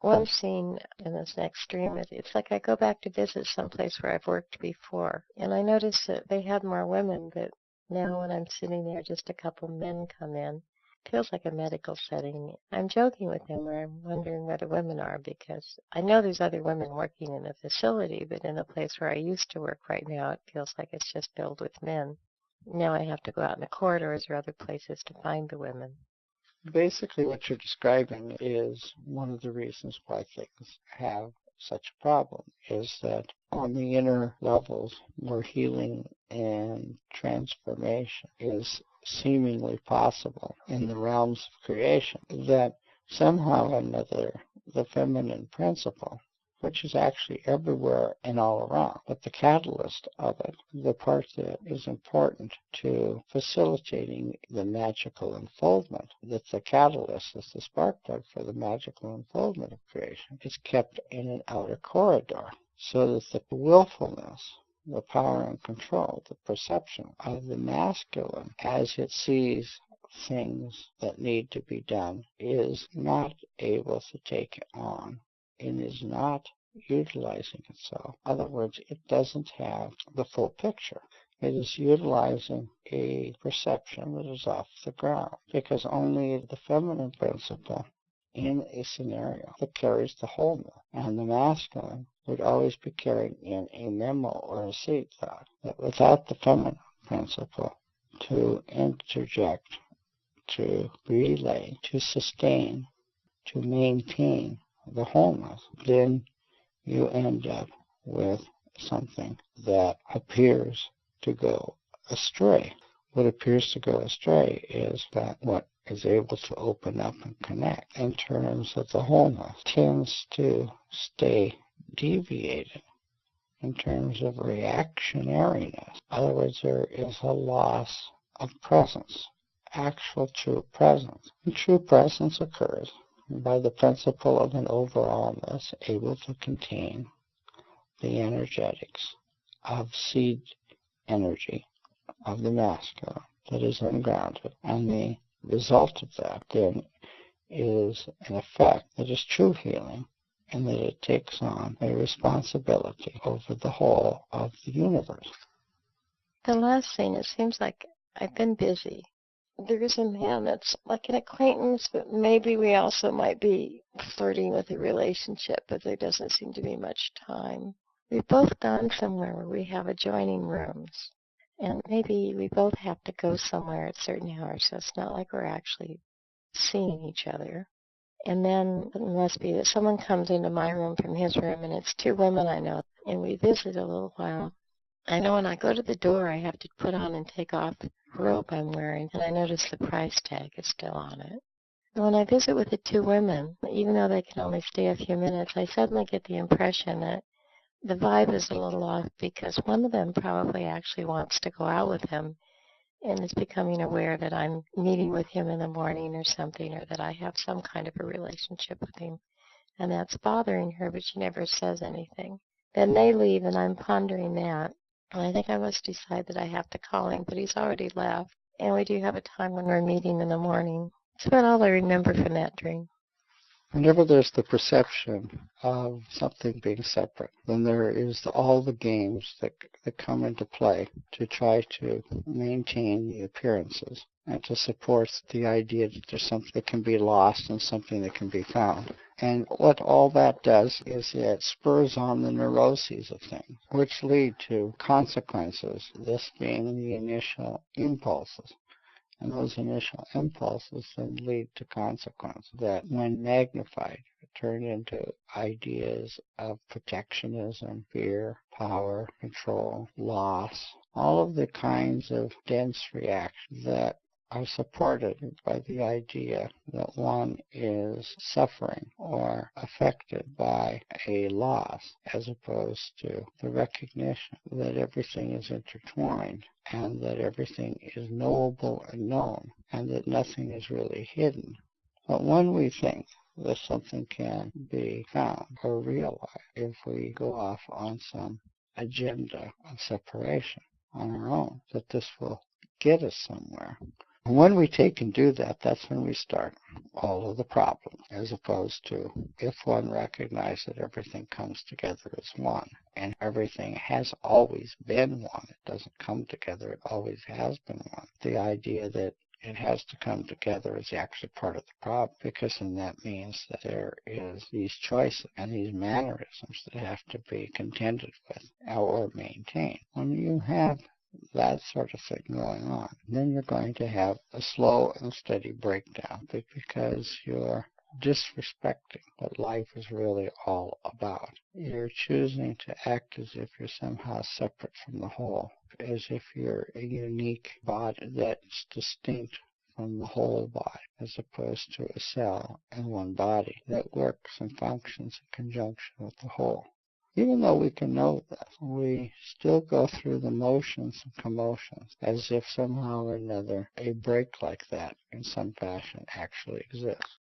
one scene in this next stream, it's like I go back to visit someplace where I've worked before, and I notice that they had more women, but now when I'm sitting there, just a couple men come in. It feels like a medical setting. I'm joking with them where I'm wondering where the women are, because I know there's other women working in the facility, but in the place where I used to work right now, it feels like it's just filled with men. Now I have to go out in the corridors or other places to find the women. Basically, what you're describing is one of the reasons why things have such a problem, is that on the inner levels where healing and transformation is seemingly possible in the realms of creation, that somehow or another the feminine principle, which is actually everywhere and all around, but the catalyst of it, the part that is important to facilitating the magical unfoldment, that the catalyst is the spark plug for the magical unfoldment of creation, is kept in an outer corridor, so that the willfulness, the power and control, the perception of the masculine as it sees things that need to be done is not able to take it on and is not utilizing itself. In other words, it doesn't have the full picture. It is utilizing a perception that is off the ground, because only the feminine principle in a scenario that carries the wholeness, and the masculine would always be carrying in a memo or a seed thought, that without the feminine principle to interject, to relay, to sustain, to maintain the wholeness, then you end up with something that appears to go astray. What appears to go astray is that what is able to open up and connect in terms of the wholeness tends to stay deviated in terms of reactionariness. In other words, there is a loss of presence, actual true presence. And true presence occurs by the principle of an overallness able to contain the energetics of seed energy of the masculine that is ungrounded. And the result of that then is an effect that is true healing, and that it takes on a responsibility over the whole of the universe. The last scene, it seems like I've been busy. There is a man that's like an acquaintance, but maybe we also might be flirting with a relationship, but there doesn't seem to be much time. We've both gone somewhere where we have adjoining rooms, and maybe we both have to go somewhere at certain hours, so it's not like we're actually seeing each other. And then it must be that someone comes into my room from his room, and it's two women I know, and we visit a little while. I know when I go to the door, I have to put on and take off the robe I'm wearing, and I notice the price tag is still on it. And when I visit with the two women, even though they can only stay a few minutes, I suddenly get the impression that the vibe is a little off, because one of them probably actually wants to go out with him and is becoming aware that I'm meeting with him in the morning or something, or that I have some kind of a relationship with him. And that's bothering her, but she never says anything. Then they leave, and I'm pondering that. And I think I must decide that I have to call him, but he's already left. And we do have a time when we're meeting in the morning. That's about all I remember from that dream. Whenever there's the perception of something being separate, then there is all the games that come into play to try to maintain the appearances and to support the idea that there's something that can be lost and something that can be found. And what all that does is it spurs on the neuroses of things, which lead to consequences, this being the initial impulses. And those initial impulses then lead to consequences that, when magnified, turn into ideas of protectionism, fear, power, control, loss, all of the kinds of dense reactions that are supported by the idea that one is suffering or affected by a loss, as opposed to the recognition that everything is intertwined and that everything is knowable and known, and that nothing is really hidden. But when we think that something can be found or realized if we go off on some agenda of separation on our own, that this will get us somewhere, When we take and do that, that's when we start all of the problems, as opposed to if one recognizes that everything comes together as one, and everything has always been one. It doesn't come together, it always has been one. The idea that it has to come together is actually part of the problem, because then that means that there is these choices and these mannerisms that have to be contended with or maintained. When you have that sort of thing going on, then you're going to have a slow and steady breakdown because you're disrespecting what life is really all about. You're choosing to act as if you're somehow separate from the whole, as if you're a unique body that's distinct from the whole body, as opposed to a cell in one body that works and functions in conjunction with the whole. Even though we can know that, we still go through the motions and commotions as if somehow or another a break like that in some fashion actually exists.